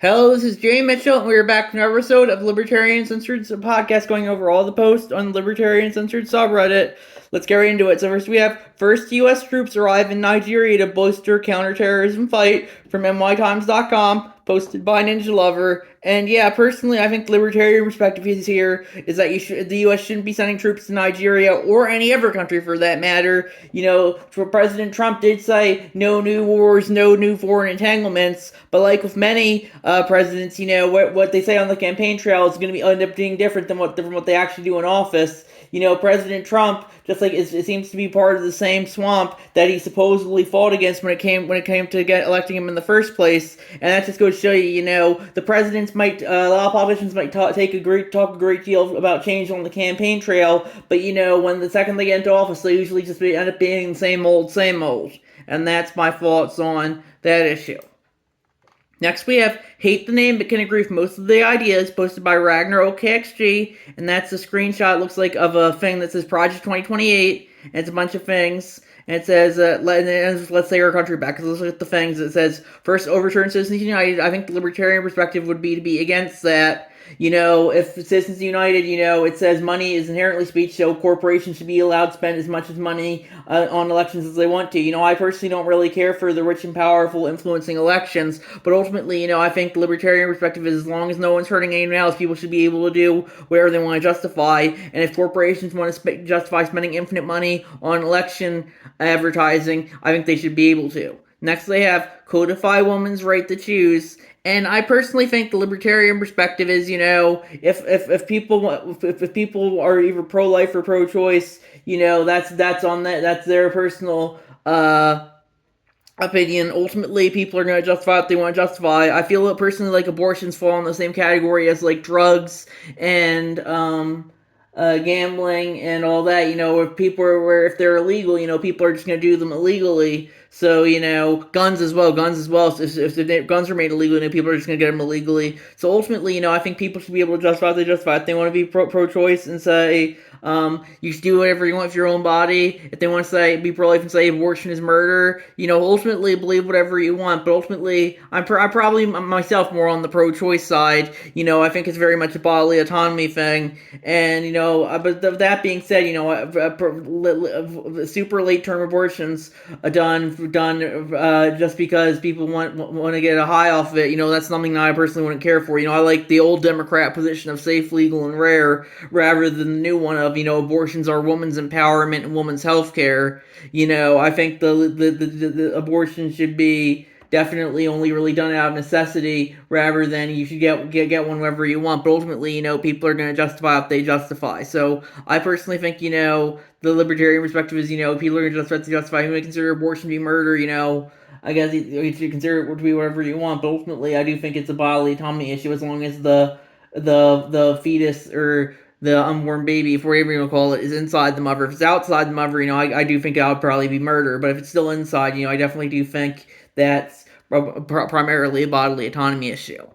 Hello, this is Jay Mitchell, and we are back with another episode of Libertarian Censored, a podcast going over all the posts on the Libertarian Censored subreddit. Let's get right into it. So first we have, first U.S. troops arrive in Nigeria to bolster counterterrorism fight from nytimes.com, posted by Ninja Lover. And yeah, personally, I think the libertarian perspective is here is that the U.S. shouldn't be sending troops to Nigeria or any other country for that matter. President Trump did say no new wars, no new foreign entanglements, but like with many presidents, what they say on the campaign trail is going to end up being different than what they actually do in office. President Trump, just like it seems to be part of the same swamp that he supposedly fought against when it came to electing him in the first place, and that just goes to show you, the presidents might, a lot of politicians might talk a great deal about change on the campaign trail, but when the second they get into office, they usually just end up being the same old, and that's my thoughts on that issue. Next we have Hate the Name but Can Agree with Most of the Ideas, posted by Ragnar OKXG, and that's a screenshot, looks like, of a thing that says Project 2028, and it's a bunch of things, and it says, let's say our country back, because let's look at the things. It says, first, overturn Citizens United. I think the libertarian perspective would be to be against that. If Citizens United, it says money is inherently speech, so corporations should be allowed to spend as much as money on elections as they want to. I personally don't really care for the rich and powerful influencing elections, but ultimately, I think the libertarian perspective is as long as no one's hurting anyone else, people should be able to do whatever they want to justify, and if corporations want to justify spending infinite money on election advertising, I think they should be able to. Next, they have codify women's right to choose. And I personally think the libertarian perspective is, if people are either pro-life or pro-choice, that's their personal opinion. Ultimately, people are going to justify what they want to justify. I feel personally like abortions fall in the same category as like drugs and gambling and all that. If they're illegal, people are just going to do them illegally. So, guns as well. If the guns are made illegally, people are just going to get them illegally. So ultimately, I think people should be able to justify what they justify. If they want to be pro-choice and say, you should do whatever you want with your own body. If they want to be pro-life and say abortion is murder, ultimately believe whatever you want. But ultimately, I'm probably myself more on the pro-choice side. I think it's very much a bodily autonomy thing. And, but that being said, super late term abortions done just because people want to get a high off of it. That's something that I personally wouldn't care for. I like the old Democrat position of safe, legal, and rare rather than the new one of abortions are women's empowerment and women's health care. I think the abortion should be definitely only really done out of necessity rather than you should get one wherever you want. But ultimately, people are going to justify what they justify. So I personally think, the libertarian perspective is, people are going to justify. You may consider abortion to be murder, I guess you should consider it to be whatever you want. But ultimately, I do think it's a bodily autonomy issue as long as the fetus or the unborn baby, if we're even going to call it, is inside the mother. If it's outside the mother, I do think that would probably be murder. But if it's still inside, I definitely do think that's primarily a bodily autonomy issue.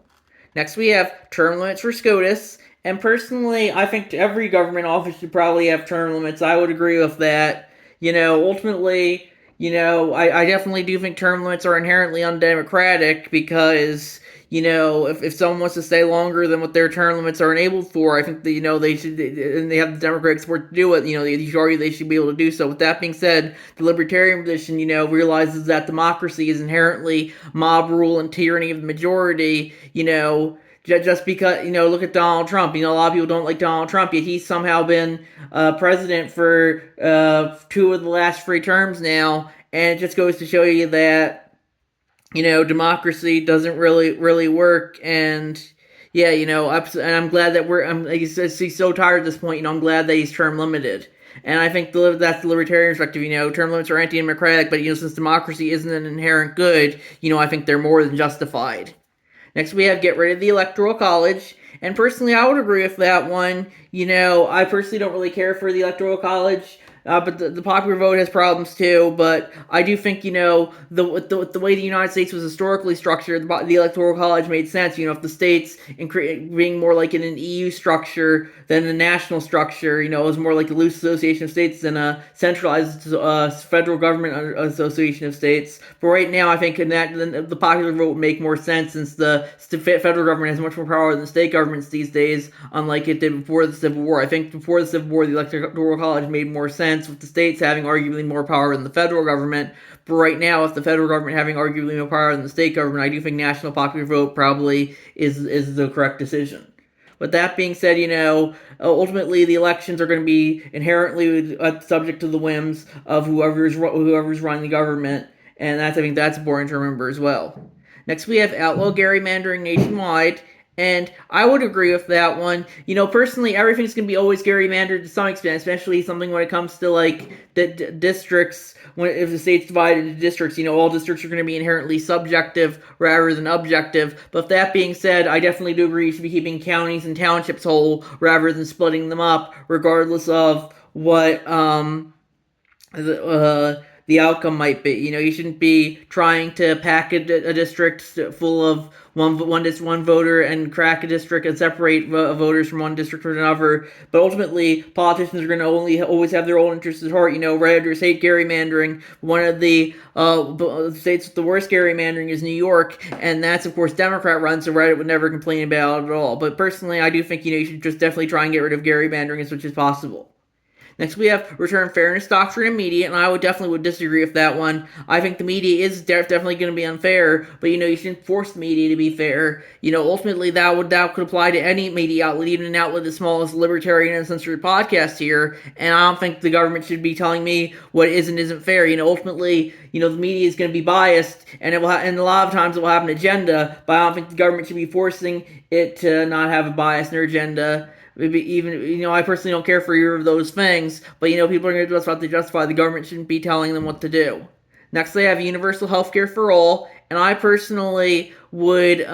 Next, we have term limits for SCOTUS. And personally, I think every government office should probably have term limits. I would agree with that. Ultimately, I definitely do think term limits are inherently undemocratic because, if someone wants to stay longer than what their term limits are enabled for, I think that, they should, and they have the democratic support to do it, you should argue they should be able to do so. With that being said, the libertarian position, realizes that democracy is inherently mob rule and tyranny of the majority, just because, look at Donald Trump. A lot of people don't like Donald Trump, yet he's somehow been president for 2 of the last 3 terms now, and it just goes to show you that, democracy doesn't really work, and yeah, and I'm glad that he's so tired at this point, I'm glad that he's term limited. And I think that's the libertarian perspective, term limits are anti-democratic, but, since democracy isn't an inherent good, I think they're more than justified. Next, we have get rid of the Electoral College. And personally, I would agree with that one. I personally don't really care for the Electoral College. but the popular vote has problems too. But I do think, the way the United States was historically structured, the Electoral College made sense. If the states being more like in an EU structure than a national structure, it was more like a loose association of states than a centralized federal government association of states. But right now, I think the popular vote would make more sense, since the federal government has much more power than the state governments these days, unlike it did before the Civil War. I think before the Civil War, the Electoral College made more sense, with the states having arguably more power than the federal government. But right now, with the federal government having arguably more power than the state government, I do think national popular vote probably is the correct decision. With that being said, ultimately the elections are going to be inherently subject to the whims of whoever's running the government, and I think that's important to remember as well. Next, we have outlaw gerrymandering nationwide. And I would agree with that one. Personally, everything's going to be always gerrymandered to some extent, especially something when it comes to, like, the districts. If the state's divided into districts, all districts are going to be inherently subjective rather than objective. But that being said, I definitely do agree you should be keeping counties and townships whole rather than splitting them up, regardless of what the outcome might be. You shouldn't be trying to pack a district full of one voter and crack a district and separate voters from one district from another. But ultimately, politicians are going to always have their own interests at heart. Redditors hate gerrymandering. One of the states with the worst gerrymandering is New York, and that's of course Democrat run, so Reddit would never complain about it at all. But personally, I do think you should just definitely try and get rid of gerrymandering as much as possible. Next, we have return fairness doctrine and media, and I would disagree with that one. I think the media is definitely going to be unfair, but you shouldn't force the media to be fair. Ultimately that could apply to any media outlet, even an outlet as small as Libertarian and Uncensored podcast here. And I don't think the government should be telling me what is and isn't fair. Ultimately, the media is going to be biased, and and a lot of times it will have an agenda. But I don't think the government should be forcing it to not have a bias in their agenda. Even, I personally don't care for either of those things, but, people are going to do what they justify. The government shouldn't be telling them what to do. Next, they have universal health care for all, and I personally would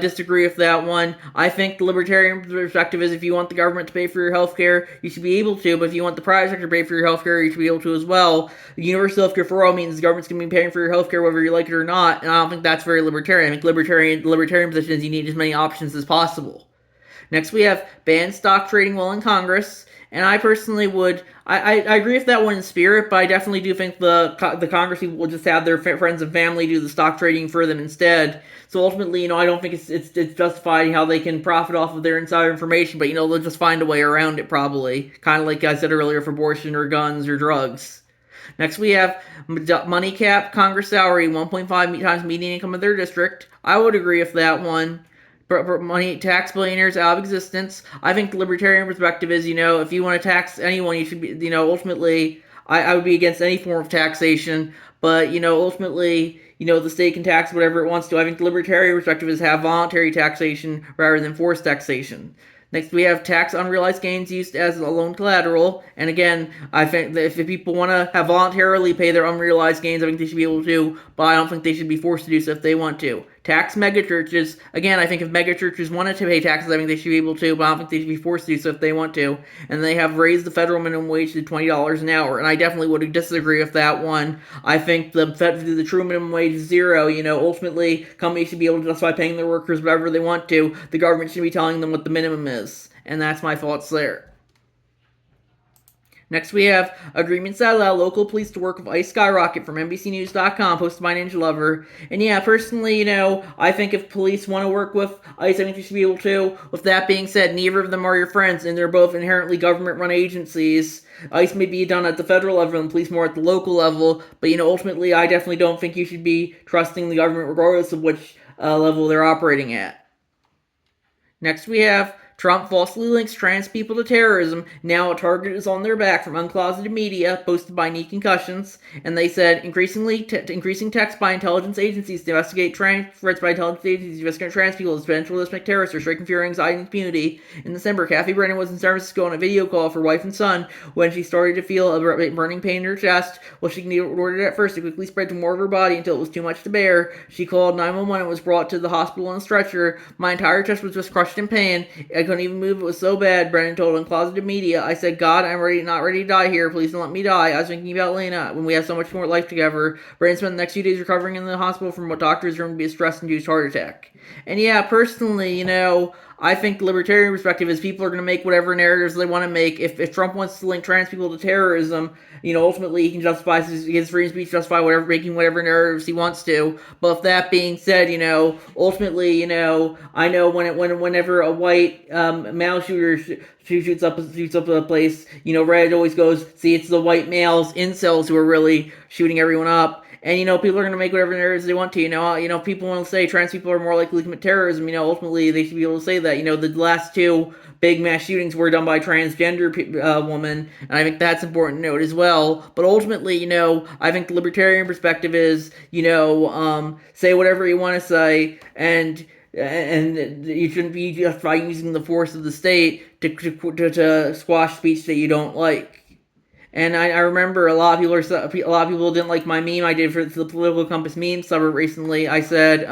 disagree with that one. I think the libertarian perspective is if you want the government to pay for your health care, you should be able to, but if you want the private sector to pay for your health care, you should be able to as well. Universal health care for all means the government's going to be paying for your health care whether you like it or not, and I don't think that's very libertarian. I think the libertarian position is you need as many options as possible. Next, we have ban stock trading while in Congress, and I personally would. I agree with that one in spirit, but I definitely do think the Congress people will just have their friends and family do the stock trading for them instead. So ultimately, I don't think it's justified how they can profit off of their insider information, but they'll just find a way around it probably, kind of like I said earlier for abortion or guns or drugs. Next, we have money cap Congress salary 1.5 times median income of their district. I would agree with that one. Money tax billionaires out of existence. I think the libertarian perspective is, if you want to tax anyone, you should be, ultimately, I would be against any form of taxation, but, ultimately, the state can tax whatever it wants to. I think the libertarian perspective is have voluntary taxation rather than forced taxation. Next, we have tax unrealized gains used as a loan collateral. And again, I think that if people want to have voluntarily pay their unrealized gains, I think they should be able to, but I don't think they should be forced to do so if they want to. Tax megachurches. Again, I think if megachurches wanted to pay taxes, I think they should be able to, but I don't think they should be forced to do so if they want to. And they have raised the federal minimum wage to $20 an hour, and I definitely would disagree with that one. I think the true minimum wage is zero. Ultimately, companies should be able to justify paying their workers whatever they want to. The government should be telling them what the minimum is. And that's my thoughts there. Next, we have agreements that allow local police to work with ICE Skyrocket from NBCNews.com, posted by Ninja Lover. And yeah, personally, I think if police want to work with ICE, I think they should be able to. With that being said, neither of them are your friends, and they're both inherently government-run agencies. ICE may be done at the federal level and police more at the local level, but ultimately, I definitely don't think you should be trusting the government regardless of which level they're operating at. Next, we have Trump falsely links trans people to terrorism. Now a target is on their back from uncloseted media, posted by Knee Concussions. And they said, increasing text by intelligence agencies to investigate threats by intelligence agencies to investigate trans people as potential domestic terrorists or striking fear, anxiety, and impunity. In December, Kathy Brennan was in San Francisco on a video call with her wife and son when she started to feel a burning pain in her chest. While she ignored it at first, it quickly spread to more of her body until it was too much to bear. She called 911 and was brought to the hospital on a stretcher. My entire chest was just crushed in pain. I couldn't even move. It was so bad, Brennan told Uncloseted Media. I said, God, not ready to die here. Please don't let me die. I was thinking about Lena when we have so much more life together. Brennan spent the next few days recovering in the hospital from what doctors termed to be a stress-induced heart attack. And yeah, personally, I think the libertarian perspective is people are going to make whatever narratives they want to make. If Trump wants to link trans people to terrorism, ultimately he can justify his free speech, justify making whatever narratives he wants to. But if that being said, ultimately, I know whenever a white male shooter shoots up a place, Reddit always goes, see, it's the white males, incels, who are really shooting everyone up. And, people are going to make whatever narratives they want to, people want to say trans people are more likely to commit terrorism, ultimately they should be able to say that. The last two big mass shootings were done by transgender women, and I think that's important to note as well. But ultimately, I think the libertarian perspective is, say whatever you want to say, and you shouldn't be justifying using the force of the state to squash speech that you don't like. And I remember a lot of people didn't like my meme I did for the Political Compass meme subreddit recently. I said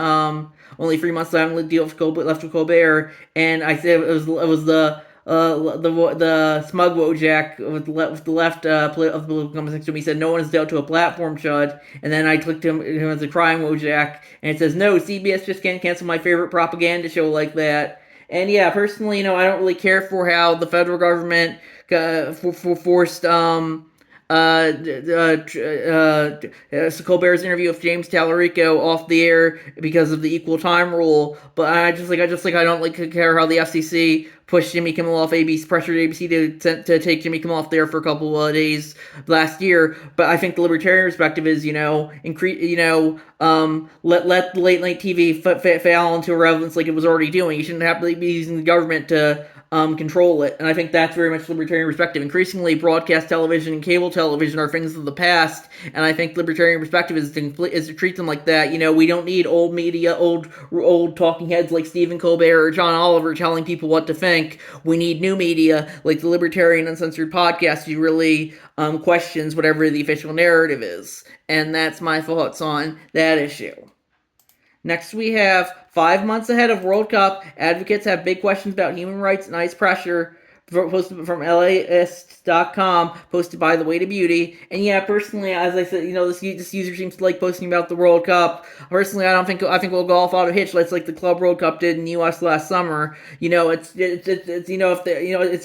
only 3 months I haven't left with Colbert, and I said it was the smug Wojak with the left of the Political Compass next to me said no one is dealt to a platform chud, and then I clicked him as a crying Wojak, and it says no, CBS just can't cancel my favorite propaganda show like that. And yeah, personally, I don't really care for how the federal government forced Colbert's interview with James Tallarico off the air because of the equal time rule. But I don't care how the FCC pushed Jimmy Kimmel off ABC, pressured ABC to take Jimmy Kimmel off there for a couple of days last year. But I think the libertarian perspective is, let the late night TV fail into irrelevance like it was already doing. You shouldn't have to be using the government to control it. And I think that's very much libertarian perspective. Increasingly, broadcast television and cable television are things of the past, and I think libertarian perspective is to treat them like that. We don't need old media, old talking heads like Stephen Colbert or John Oliver telling people what to think. We need new media like the Libertarian Uncensored podcast who really questions whatever the official narrative is. And that's my thoughts on that issue. Next, we have 5 months ahead of World Cup. Advocates have big questions about human rights and ice pressure. Posted from LAist.com, posted by The Way to Beauty. And yeah, personally, as I said, this user seems to like posting about the World Cup. Personally, I think we'll go off auto hitch like the Club World Cup did in the U.S. last summer. It's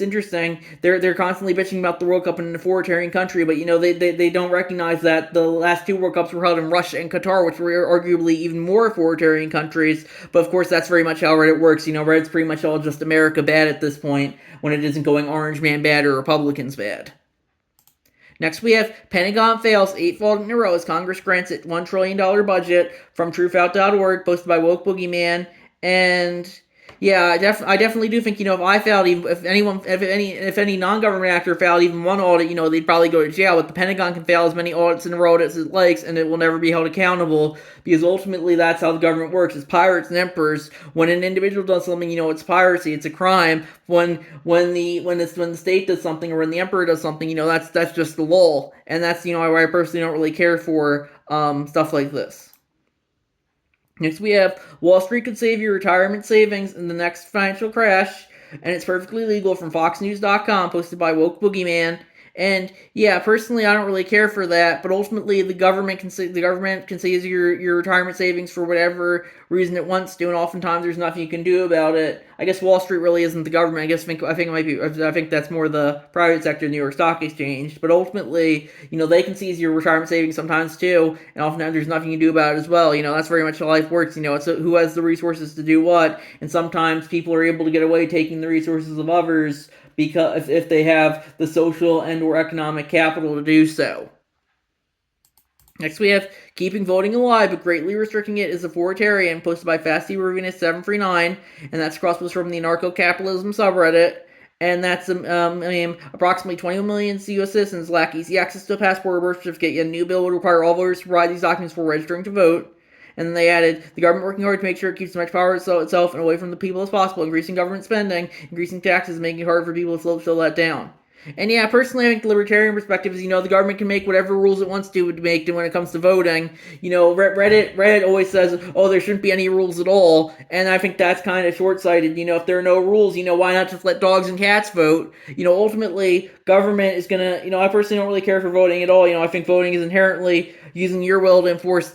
interesting. They're constantly bitching about the World Cup in an authoritarian country, but they don't recognize that the last two World Cups were held in Russia and Qatar, which were arguably even more authoritarian countries. But of course, that's very much how Reddit works. Reddit's pretty much all just America bad at this point, when it isn't going Orange Man bad or Republicans bad. Next, we have Pentagon fails 8th in a row as Congress grants it $1 trillion budget from truthout.org, posted by Woke Boogeyman. And yeah, I definitely do think, if I failed, if any non-government actor failed even one audit, they'd probably go to jail. But the Pentagon can fail as many audits in a row as it likes, and it will never be held accountable, because ultimately that's how the government works. It's pirates and emperors. When an individual does something, it's piracy, it's a crime. When the state does something, or when the emperor does something, that's just the law. And that's, why I personally don't really care for stuff like this. Next, we have Wall Street could save your retirement savings in the next financial crash, and it's perfectly legal from FoxNews.com, posted by Woke Boogeyman. And yeah, personally, I don't really care for that, but ultimately, the government can seize your retirement savings for whatever reason it wants to, and oftentimes there's nothing you can do about it. I guess Wall Street really isn't the government. I think it might be. I think that's more the private sector, the New York Stock Exchange. But ultimately, they can seize your retirement savings sometimes too, and oftentimes there's nothing you can do about it as well. That's very much how life works. It's who has the resources to do what, and sometimes people are able to get away taking the resources of others because if they have the social and or economic capital to do so. Next, we have keeping voting alive but greatly restricting it is authoritarian, posted by Fasty Ruvinus 739, and that's crosspost from the anarcho-capitalism subreddit. And that's approximately 21 million U.S. citizens lack easy access to a passport or birth certificate, yet a new bill would require all voters to provide these documents before registering to vote. And then they added, the government working hard to make sure it keeps as much power itself and away from the people as possible, increasing government spending, increasing taxes, making it harder for people to slow that down. And yeah, personally, I think the libertarian perspective is, the government can make whatever rules it wants to make when it comes to voting. Reddit always says, oh, there shouldn't be any rules at all. And I think that's kind of short-sighted. If there are no rules, why not just let dogs and cats vote? Ultimately, government is going to, I personally don't really care for voting at all. I think voting is inherently using your will to enforce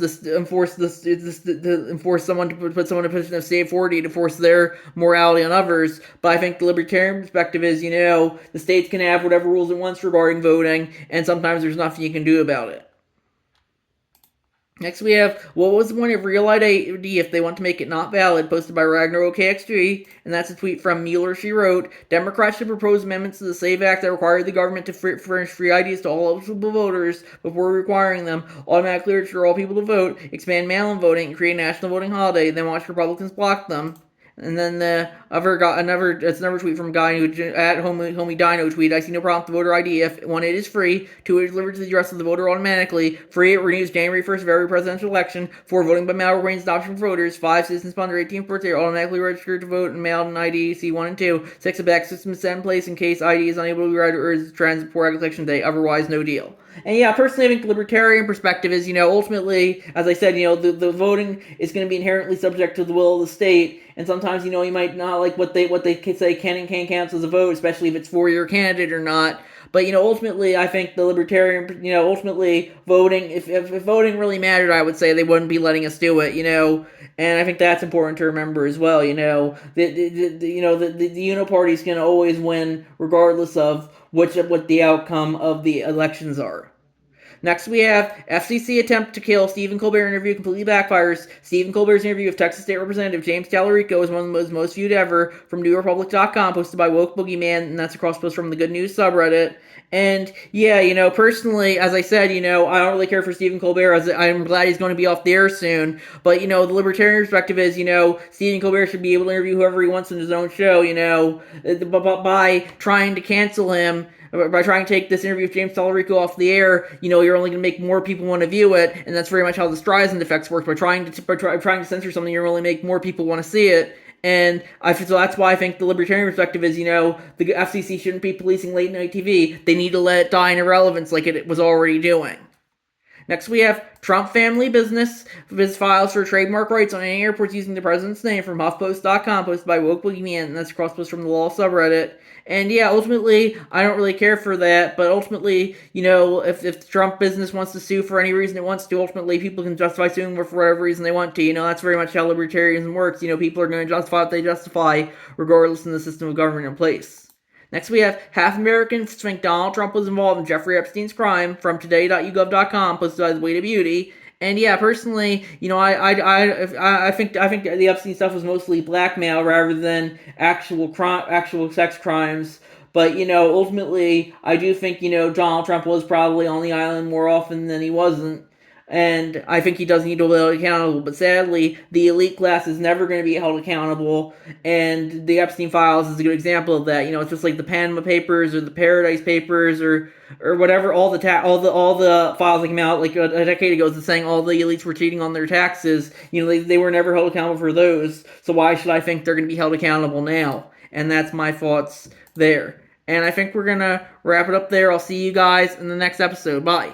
someone to put someone in a position of safety to force their morality on others. But I think the libertarian perspective is, the states can have whatever rules it wants regarding voting, and sometimes there's nothing you can do about it. Next we have, what was the point of real ID if they want to make it not valid, posted by Ragnar OKXG, and that's a tweet from Mueller. She wrote, Democrats should propose amendments to the SAVE Act that require the government to furnish free IDs to all eligible voters before requiring them, automatically register all people to vote, expand mail-in voting, and create a national voting holiday, then watch Republicans block them. And then another tweet from a guy who at homie Dino tweet. I see no problem with the voter ID if 1, it is free, 2, it is delivered to the address of the voter automatically, 3, it renews January 1st of every presidential election, 4, voting by mail remains the option for voters, 5, citizens upon their 18th birthday are automatically registered to vote and mailed an ID C1 and 2, 6, a back system is set in place in case ID is unable to be read or is transit before election day, otherwise no deal. And yeah, personally, I think the libertarian perspective is, ultimately, as I said, the voting is going to be inherently subject to the will of the state, and sometimes, you might not like what they say can and can't count as a vote, especially if it's for your candidate or not. But, ultimately, I think the libertarian, ultimately, voting, if voting really mattered, I would say they wouldn't be letting us do it, and I think that's important to remember as well, the uniparty is going to always win regardless of what the outcome of the elections are. Next, we have FCC attempt to kill Stephen Colbert interview completely backfires. Stephen Colbert's interview with Texas State Representative James Tallarico is one of the most viewed ever from NewRepublic.com, posted by Woke Boogeyman, and that's a cross post from the Good News subreddit. And yeah, personally, as I said, I don't really care for Stephen Colbert, as I'm glad he's going to be off the air soon. But, the libertarian perspective is, Stephen Colbert should be able to interview whoever he wants in his own show, by trying to cancel him. By trying to take this interview with James Tallarico off the air, you're only going to make more people want to view it, and that's very much how the Streisand effects work. By trying to censor something, you're only make more people want to see it. And so that's why I think the libertarian perspective is, the FCC shouldn't be policing late night TV. They need to let it die in irrelevance like it was already doing. Next, we have Trump family business files for trademark rights on any airports using the president's name from HuffPost.com, posted by Woke Boogeyman, and that's a cross post from the Law subreddit. And yeah, ultimately, I don't really care for that, but ultimately, if Trump business wants to sue for any reason it wants to, ultimately people can justify suing for whatever reason they want to. That's very much how libertarianism works. People are going to justify what they justify, regardless of the system of government in place. Next, we have half Americans think Donald Trump was involved in Jeffrey Epstein's crime from today.ugov.com, posted by The Way to Beauty. And yeah, personally, I think the Epstein stuff was mostly blackmail rather than actual sex crimes. But ultimately, I do think Donald Trump was probably on the island more often than he wasn't. And I think he does need to be held accountable. But sadly, the elite class is never going to be held accountable. And the Epstein files is a good example of that. It's just like the Panama Papers or the Paradise Papers or whatever. All the files that came out like a decade ago is saying all the elites were cheating on their taxes. They were never held accountable for those. So why should I think they're going to be held accountable now? And that's my thoughts there. And I think we're going to wrap it up there. I'll see you guys in the next episode. Bye.